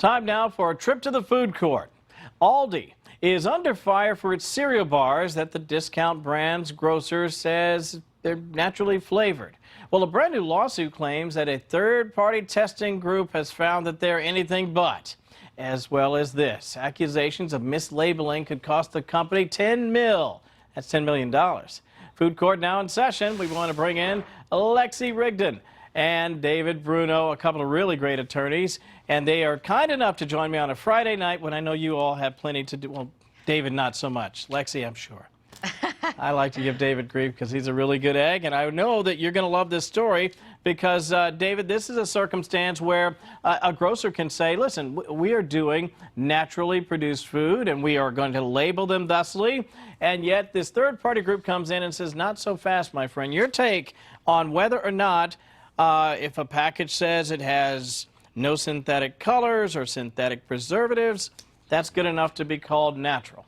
Time now for a trip to the food court. Aldi is under fire for its cereal bars that the discount brand's grocer says they're naturally flavored. Well, a brand new lawsuit claims that a third-party testing group has found that they're anything but. As well as this, accusations of mislabeling could cost the company $10 million. Food court now in session. We want to bring in Lexi Rigdon and David Bruno, a couple of really great attorneys, and they are kind enough to join me on a Friday night when I know you all have plenty to do. Well, David, not so much. Lexi, I'm sure. I like to give David grief because he's a really good egg, and I know that you're going to love this story because, David, this is a circumstance where a grocer can say, listen, we are doing naturally produced food, and we are going to label them thusly, and yet this third-party group comes in and says, not so fast, my friend. Your take on whether or not if a package says it has no synthetic colors or synthetic preservatives, that's good enough to be called natural.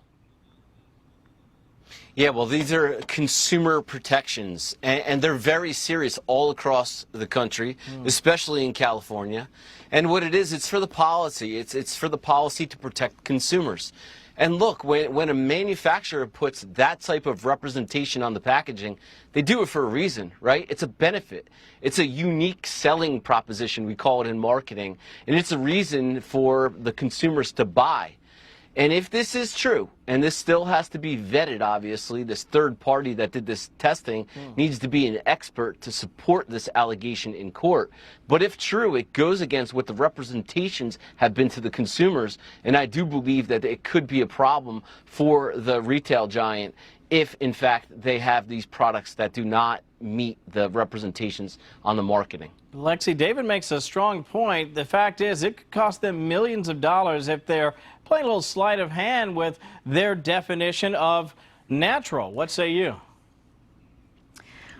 Yeah, well, these are consumer protections, and they're very serious all across the country, especially in California. And what it is, it's for the policy. It's for the policy to protect consumers. And look, when a manufacturer puts that type of representation on the packaging, they do it for a reason, right? It's a benefit. It's a unique selling proposition, we call it in marketing, and it's a reason for the consumers to buy. And if this is true, and this still has to be vetted, obviously, this third party that did this testing needs to be an expert to support this allegation in court. But if true, it goes against what the representations have been to the consumers, and I do believe that it could be a problem for the retail giant if, in fact, they have these products that do not meet the representations on the marketing. Lexi, David makes a strong point. The fact is, it could cost them millions of dollars if they're playing a little sleight of hand with their definition of natural. What say you?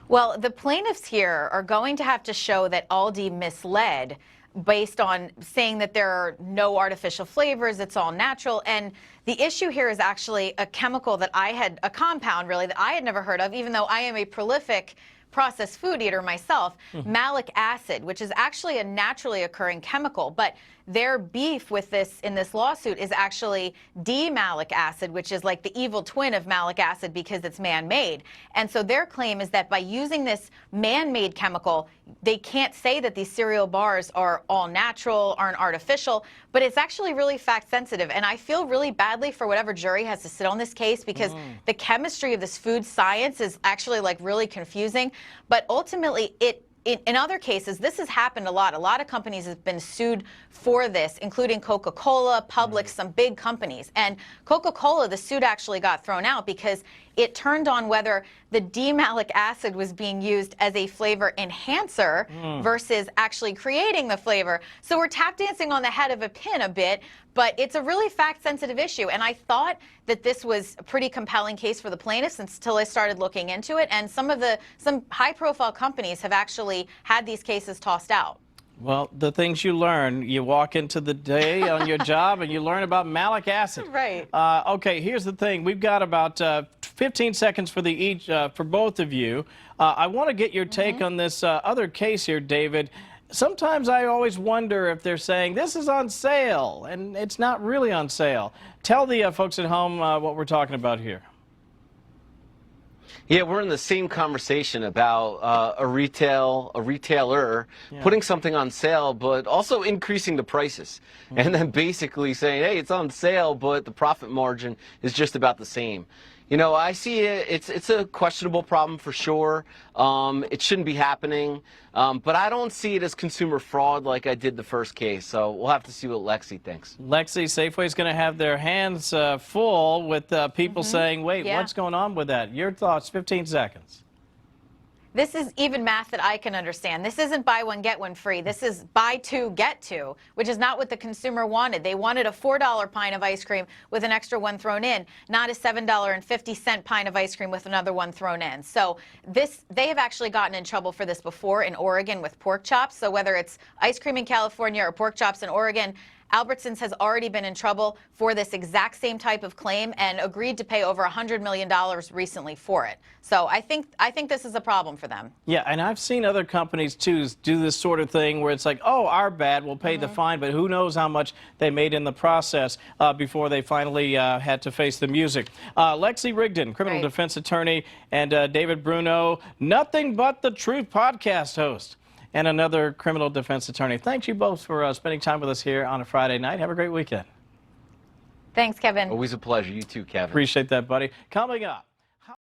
Well, the plaintiffs here are going to have to show that Aldi misled based on saying that there are no artificial flavors, it's all natural. And the issue here is actually a chemical that a compound really, that I had never heard of, even though I am a prolific processed food eater myself, malic acid, which is actually a naturally occurring chemical. But their beef with this in this lawsuit is actually D-malic acid, which is like the evil twin of malic acid because it's man-made. And so their claim is that by using this man-made chemical, they can't say that these cereal bars are all natural, aren't artificial, but it's actually really fact-sensitive. And I feel really badly for whatever jury has to sit on this case because the chemistry of this food science is actually like really confusing. But ultimately, in other cases, this has happened a lot. A lot of companies have been sued for this, including Coca-Cola, Publix, some big companies. And Coca-Cola, the suit actually got thrown out because it turned on whether the D-malic acid was being used as a flavor enhancer versus actually creating the flavor. So we're tap dancing on the head of a pin a bit, but it's a really fact-sensitive issue. And I thought that this was a pretty compelling case for the plaintiffs until I started looking into it. And some high-profile companies have actually had these cases tossed out. Well, the things you learn, you walk into the day on your job and you learn about malic acid. Right. Okay, here's the thing. We've got about 15 seconds for both of you. I want to get your take on this other case here, David. Sometimes I always wonder if they're saying this is on sale, and it's not really on sale. Tell the folks at home what we're talking about here. Yeah, we're in the same conversation about a retailer putting something on sale, but also increasing the prices, and then basically saying, hey, it's on sale, but the profit margin is just about the same. You know, I see it's a questionable problem for sure. It shouldn't be happening, but I don't see it as consumer fraud like I did the first case. So we'll have to see what Lexi thinks. Lexi, Safeway's going to have their hands full with people saying, wait, what's going on with that? Your thoughts, 15 seconds. This is even math that I can understand. This isn't buy one, get one free. This is buy two, get two, which is not what the consumer wanted. They wanted a $4 pint of ice cream with an extra one thrown in, not a $7.50 pint of ice cream with another one thrown in. So they have actually gotten in trouble for this before in Oregon with pork chops. So whether it's ice cream in California or pork chops in Oregon, Albertsons has already been in trouble for this exact same type of claim and agreed to pay over $100 million recently for it. So I think this is a problem for them. Yeah, and I've seen other companies too do this sort of thing where it's like, oh, our bad, we'll pay the fine, but who knows how much they made in the process before they finally had to face the music. Lexi Rigdon, criminal defense attorney, and David Bruno, Nothing But the Truth podcast host, and another criminal defense attorney. Thanks you both for spending time with us here on a Friday night. Have a great weekend. Thanks, Kevin. Always a pleasure. You too, Kevin. Appreciate that, buddy. Coming up.